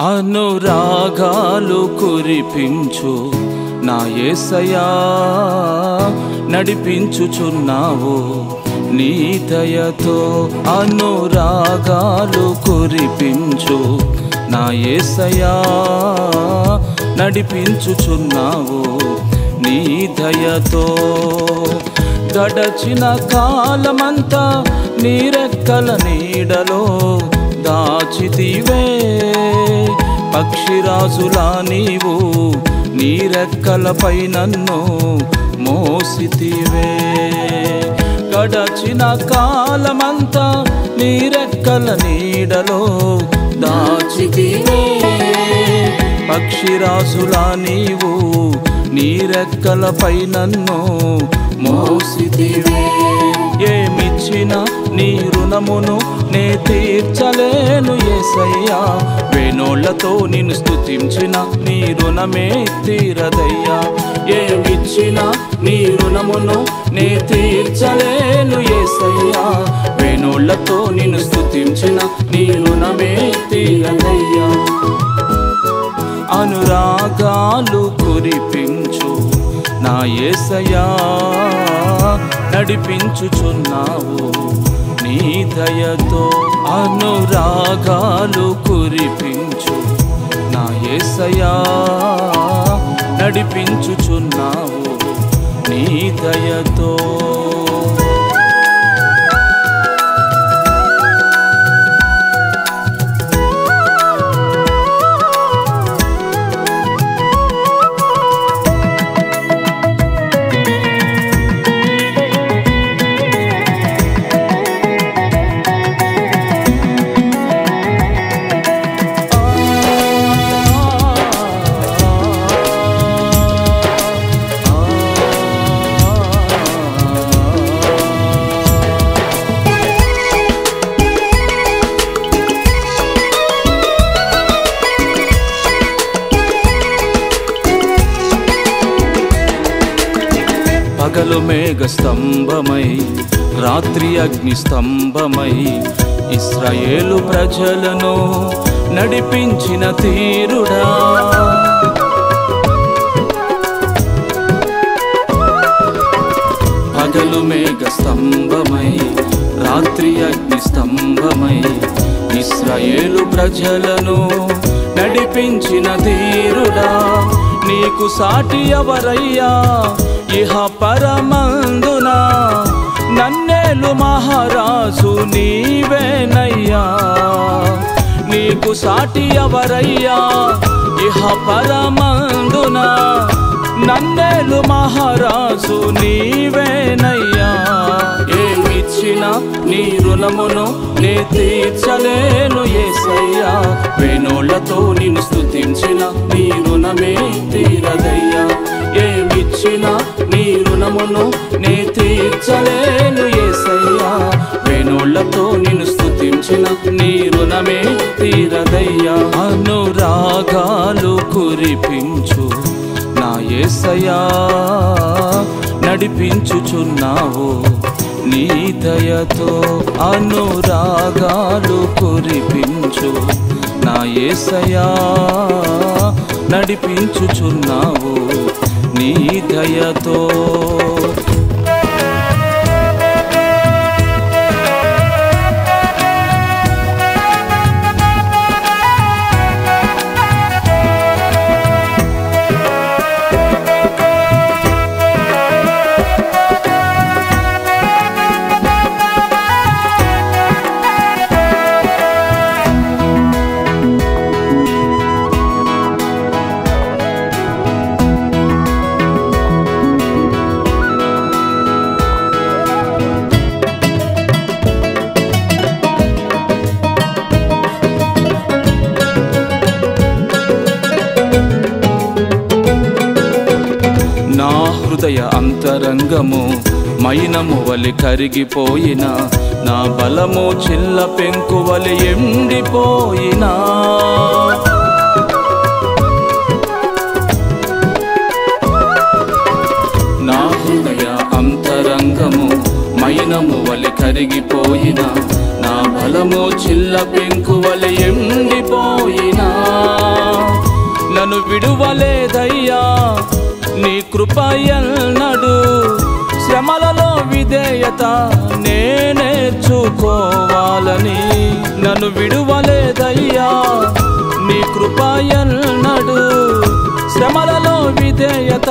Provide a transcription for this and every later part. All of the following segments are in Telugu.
అనురాగాలు కురిపించు నా యేసయ్యా, నడిపించుచున్నావు నీ దయతో. అనురాగాలు కురిపించు నా యేసయ్యా, నడిపించుచున్నావు నీ దయతో. గడచిన కాలమంతా నీ రెక్కల నీడలో దాచితివే, పక్షిరాజులా నీవు నీ రెక్కలపై నన్ను మోసితివే. గడచిన కాలమంతా నీ రెక్కల నీడలో దాచితివే, పక్షిరాజులా నీవు నీ రెక్కలపై నన్ను మోసితివే. ఏమిచ్చినా నీ రుణమును నే తీర్చలేను యేసయ్యా, వేణోళ్లతో నిన్ను స్తుతించిన నీ రుణమే తీరదయ్యా. ఏమిచ్చినా నీ రుణమును నే తీర్చలేను యేసయ్యా, వేణోళ్లతో నిన్ను స్తుతించిన నీ రుణమే తీరదయ్యా. అనురాగాలు కురిపించు నా యేసయ్యా, నడిపించుచున్నావు నీ దయతో. అనురాగాలు కురిపించు నా యేసయ్యా, నడిపించుచున్నావు నీ దయతో. పగలు మేఘ స్తంభమై రాత్రి అగ్ని స్తంభమై ఇశ్రాయేలు ప్రజలను నడిపించిన తీరుడా. పగలు మేఘ స్తంభమై రాత్రి అగ్ని స్తంభమై ఇశ్రాయేలు ప్రజలను నడిపించిన తీరుడా. నీకు సాటి ఎవరయ్యా ఇహ పరమందున, నన్నేలు మహారాజు నీవేనయ్యా. నీకు సాటి ఎవరయ్యా ఇహ పరమందున, నన్నేలు మహారాజు నీవేనయ్యా. ఏమిచ్చినా నీ రుణమును నే తీర్చలేను యేసయ్యా, వేణోళ్లతో నిన్ను స్తుతించిన నీ రుణమే తీరదయ్యా. ఏమిచ్చినా నీ రుణమును నే తీర్చలేను యేసయ్యా, వేణోళ్లతో నిన్ను స్తుతించిన నీ రుణమే తీరదయ్యా. అనురాగాలు కురిపించు నా యేసయ్యా, నడిపించుచున్నావు నీ దయతో. అనురాగాలు కురిపించు నా యేసయ్యా, నడిపించుచున్నావు నీ దయతో. నా హృదయ అంతరంగము మైనము వలి కరిగిపోయిన, నా బలము చిల్ల పెంకు వలి ఎండిపోయినా. నా హృదయ అంతరంగము మైనము వలి కరిగిపోయిన, నా బలము చిల్ల పెంకు వలి ఎండిపోయినా. నన్ను విడువలేదయ్యా నీ కృప ఎన్నడు శ్రమలలో విధేయత నేర్చుకోవాలని నన్ను విడువలేదయ్యా నీ కృప ఎన్నడు శ్రమలలో విధేయత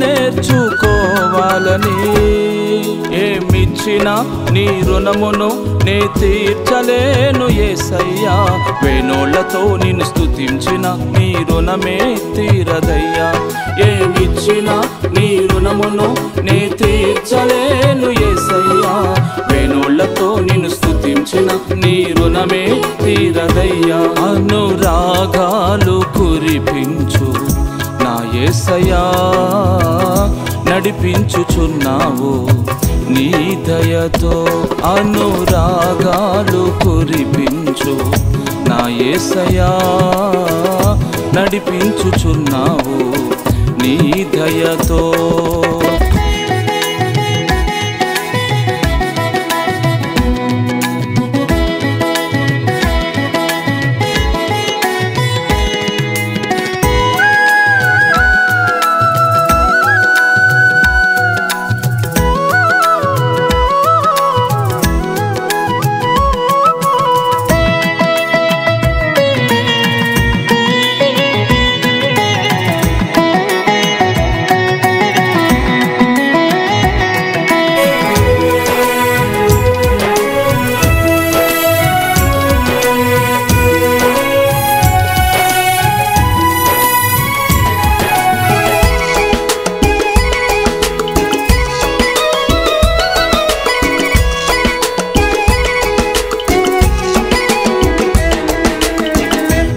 నేర్చుకోవాలని ఏమిచ్చినా నీ రుణమును నే తీర్చలేను యేసయ్యా వేణోళ్లతో నిన్ను స్తుతించిన నీ రుణమే తీరదయ్యా ఏమిచ్చినా నీ రుణమును నే తీర్చలేను యేసయ్యా వేణోళ్లతో నిన్ను స్తుతించిన నీ రుణమే తీరదయ్యా అనురాగాలు కురిపించు నా యేసయ్యా నడిపించుచున్నావు నీ దయతో అనురాగాలు కురిపించు నా యేసయ్యా నడిపించుచున్నావు నీ దయతో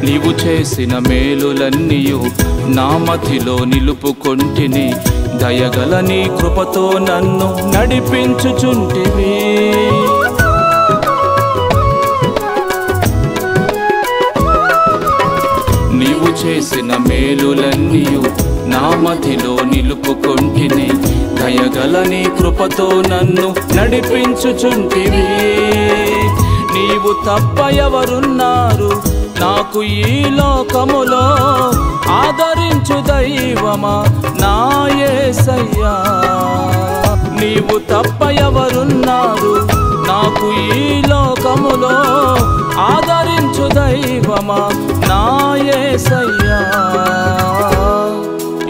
నీవు చేసిన మేలులన్నీయు నా మదిలో నిలుపుకొంటిని దయగల నీ కృపతో నన్ను నడిపించుచుంటివి నీవు చేసిన మేలులన్నీయు నా మదిలో నిలుపుకొంటిని దయగల నీ కృపతో నన్ను నడిపించుచుంటివి నీవు తప్ప ఎవరున్నారు నాకు ఈ లోకములో ఆదరించు దైవమా నా యేసయ్యా నీవు తప్ప ఎవరున్నారు నాకు ఈ లోకములో ఆదరించు దైవమా నా యేసయ్యా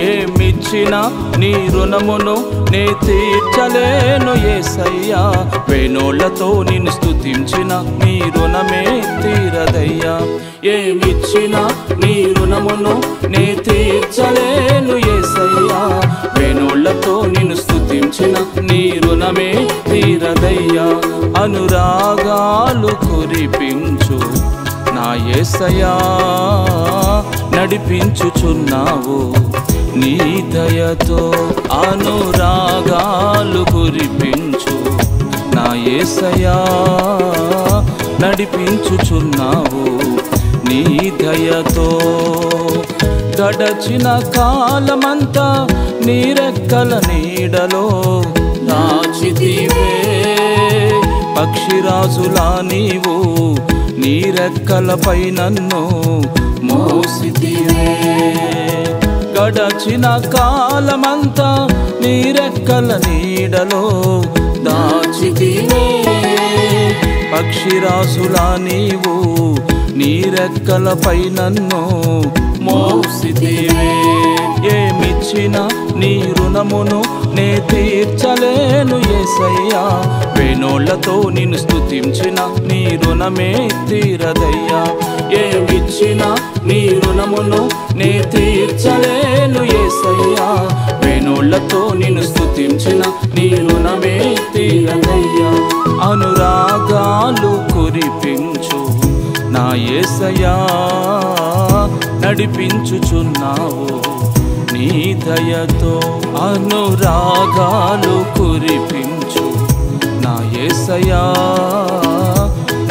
ఏమిచ్చినా నీ రుణమును నే తీర్చలేను యేసయ్యా వేణోళ్లతో నిన్ను స్తుతించిన నీ రుణమే తీరదయ్యా ఏమిచ్చినా నీ రుణమును నే తీర్చలేను యేసయ్యా వేణోళ్లతో నిన్ను స్తుతించిన నీ రుణమే తీరదయ్యా అనురాగాలు కురిపించు నా యేసయ్యా నడిపించుచున్నావు నీ దయతో అనురాగాలు కురిపించు నా యేసయ్యా నడిపించుచున్నావు నీ దయతో గడచిన కాలమంతా నీ రెక్కల నీడలో దాచితివే పక్షిరాజులా నీవు నీ రెక్కలపై నన్ను మోసితివే గడచిన కాలమంతా నీ రెక్కల నీడలో దాచితివే పక్షిరాజులా నీవు నీ రెక్కలపై నన్ను మోసితివే ఏమిచ్చినా నీ రుణమును నే తీర్చలేను యేసయ్యా వేణోళ్లతో నిన్ను స్తుతించిన నీ రుణమే తీరదయ్యా ఏమిచ్చినా నీ రుణమును నే తీర్చలేను యేసయ్యా వేణోళ్లతో నిన్ను స్తుతించిన నీ రుణమే తీరదయ్యా అనురాగాలు కురిపించు నా యేసయ్యా నడిపించుచున్నావు నీ దయతో అనురాగాలు కురిపించు నా యేసయ్యా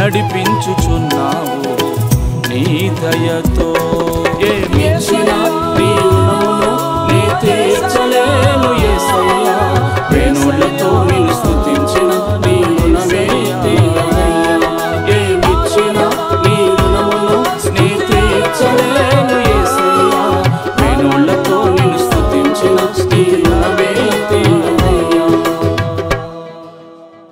నడిపించుచున్నావు నీ దయతో